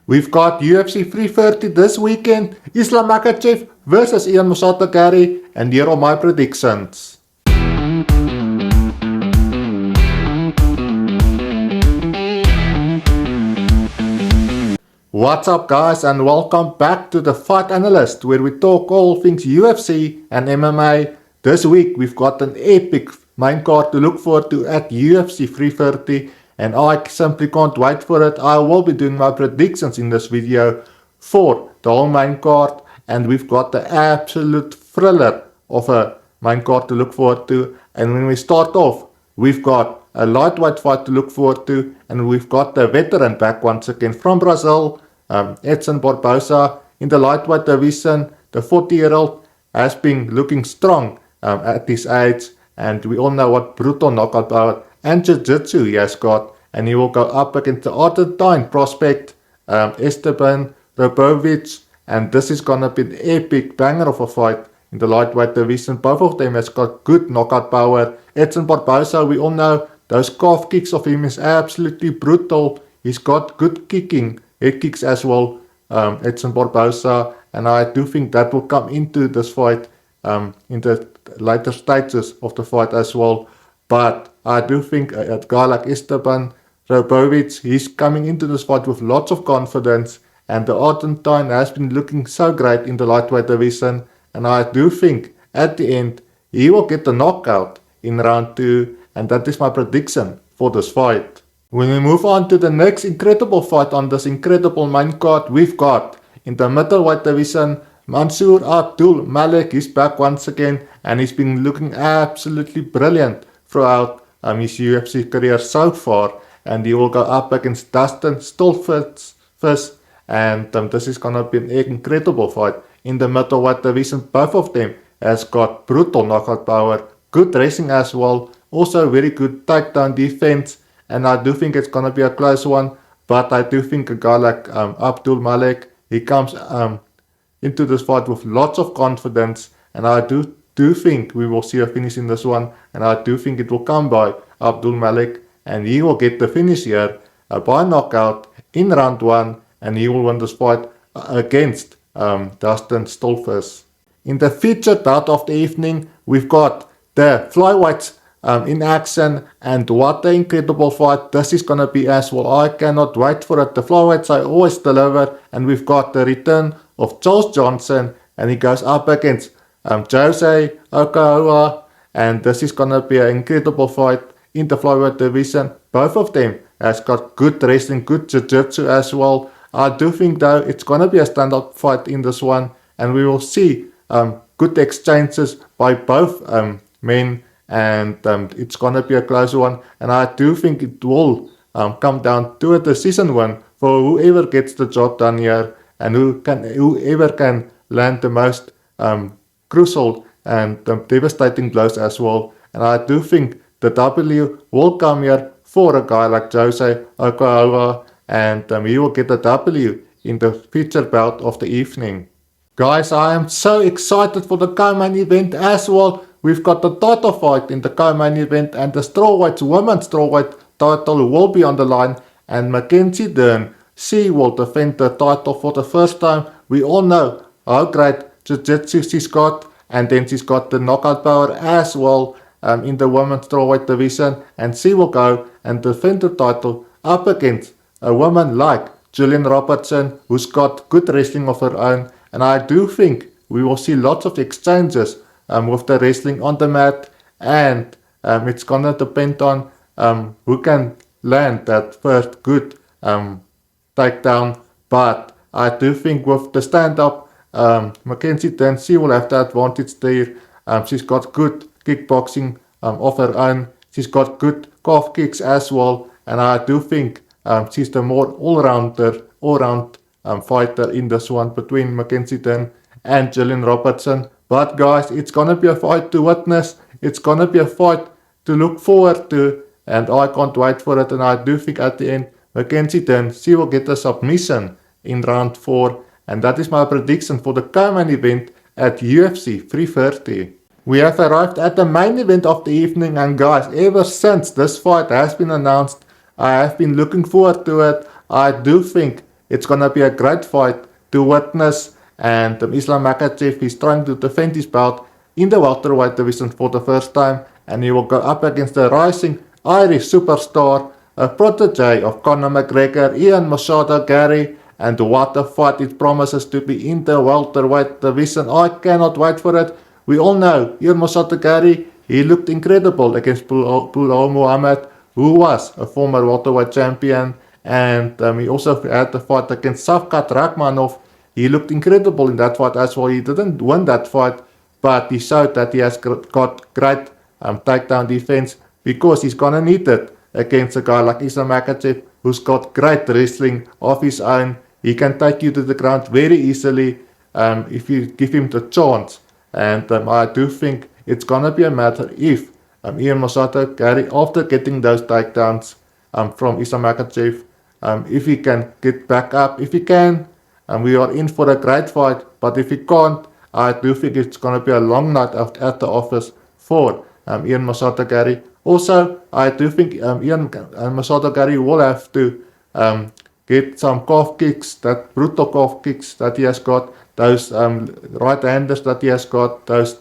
We've got UFC 330 this weekend, Islam Machachev versus Ian Garry, and here are my predictions. What's up guys, and welcome back to the Fight Analyst, where we talk all things UFC and MMA. This week we've got an epic main card to look forward to at UFC 330, and I simply can't wait for it. I will be doing my predictions in this video for the whole main card, and we've got the absolute thriller of a main card to look forward to. And when we start off, we've got a lightweight fight to look forward to, and we've got the veteran back once again from Brazil, Edson Barboza. In the lightweight division, the 40-year-old has been looking strong at his age, and we all know what brutal knockout power and jiu-jitsu he has got, and he will go up against the Argentine prospect, Esteban, Ribovics, and this is gonna be an epic banger of a fight in the lightweight division. Both of them has got good knockout power. Edson Barboza, we all know those calf kicks of him is absolutely brutal. He's got good kicking, head kicks as well, Edson Barboza, and I do think that will come into this fight in the later stages of the fight as well. But I do think a guy like Esteban Ribovics, he's coming into this fight with lots of confidence, and the Argentine has been looking so great in the lightweight division, and I do think at the end he will get the knockout in round 2, and that is my prediction for this fight. When we move on to the next incredible fight on this incredible main card, we've got in the middleweight division, Mansur Abdul Malik is back once again, and he's been looking absolutely brilliant throughout his UFC career so far, and he will go up against Dustin Stoltzfus, and this is gonna be an incredible fight in the middleweight division. Both of them has got brutal knockout power, good wrestling as well, also very good takedown defense, and I do think it's gonna be a close one. But I do think a guy like Abdul Malik, he comes into this fight with lots of confidence, and I do think we will see a finish in this one, and I do think it will come by Abdul Malik, and he will get the finish here by knockout in round 1, and he will win this fight against Dustin Stoltzfus. In the featured bout of the evening, we've got the flyweights in action, and what an incredible fight this is gonna be as well. I cannot wait for it. The flyweights I always deliver, and we've got the return of Charles Johnson, and he goes up against Jose Ochoa, and this is gonna be an incredible fight in the flyweight division. Both of them has got good wrestling, good jiu-jitsu as well. I do think though it's gonna be a standout fight in this one, and we will see good exchanges by both men, and it's gonna be a close one, and I do think it will come down to a decision one for whoever gets the job done here, and whoever can land the most crucial and devastating blows as well. And I do think the W will come here for a guy like Jose Ochoa, and he will get a W in the featured bout of the evening. Guys, I am so excited for the co-main event as well. We've got the title fight in the co-main event, and the women's strawweight title will be on the line, and Mackenzie Dern, she will defend the title for the first time. We all know how great jiu-jitsu she's got, and then she's got the knockout power as well in the women's strawweight division, and she will go and defend the title up against a woman like Gillian Robertson, who's got good wrestling of her own, and I do think we will see lots of exchanges with the wrestling on the mat, and it's gonna depend on who can land that first good takedown. But I do think with the stand-up, Mackenzie Dern, she will have the advantage there. She's got good kickboxing of her own. She's got good calf kicks as well, and I do think she's the more all-round fighter in this one between Mackenzie Dern and Gillian Robertson. But guys, it's gonna be a fight to witness. It's gonna be a fight to look forward to, and I can't wait for it. And I do think at the end, Mackenzie Dern, she will get a submission in round 4, and that is my prediction for the co-main event at UFC 330. We have arrived at the main event of the evening, and guys, ever since this fight has been announced, I have been looking forward to it. I do think it's going to be a great fight to witness. And Islam Machachev is trying to defend his belt in the welterweight division for the first time, and he will go up against the rising Irish superstar, a protege of Conor McGregor, Ian Machado Garry, and what a fight it promises to be in the welterweight division. I cannot wait for it. We all know Ian Machado Garry, he looked incredible against Belal Muhammad, who was a former welterweight champion, and he also had the fight against Shavkat Rakhmonov. He looked incredible in that fight as well. He didn't win that fight, but he showed that he has got great takedown defense, because he's gonna need it against a guy like Islam Machachev, who's got great wrestling of his own. He can take you to the ground very easily if you give him the chance. And I do think it's gonna be a matter if Ian Machado Garry, after getting those takedowns from Islam Machachev, if he can get back up. If he can, we are in for a great fight. But if he can't, I do think it's gonna be a long night at the office for Ian Machado Garry. Also, I do think Ian Machado Garry will have to get some calf kicks, that brutal calf kicks that he has got, those right-handers that he has got, those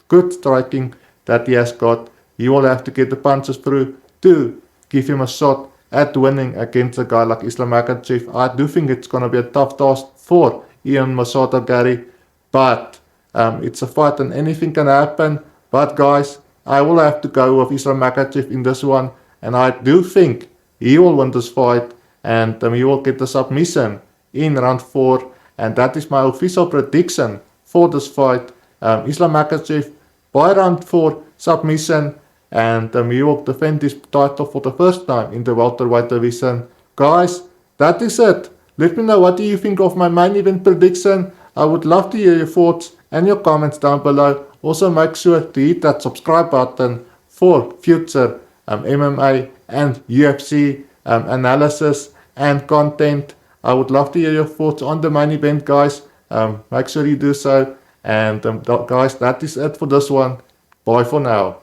good striking that he has got. He will have to get the punches through to give him a shot at winning against a guy like Islam Machachev. I do think it's going to be a tough task for Ian Machado Garry, but it's a fight and anything can happen. But guys, I will have to go with Islam Machachev in this one, and I do think he will win this fight, and he will get the submission in round 4, and that is my official prediction for this fight. Islam Machachev by round 4 submission, and he will defend his title for the first time in the welterweight division. Guys, that is it. Let me know, what do you think of my main event prediction? I would love to hear your thoughts and your comments down below. Also make sure to hit that subscribe button for future MMA and UFC analysis and content. I would love to hear your thoughts on the main event, guys. Make sure you do so. And guys, that is it for this one. Bye for now.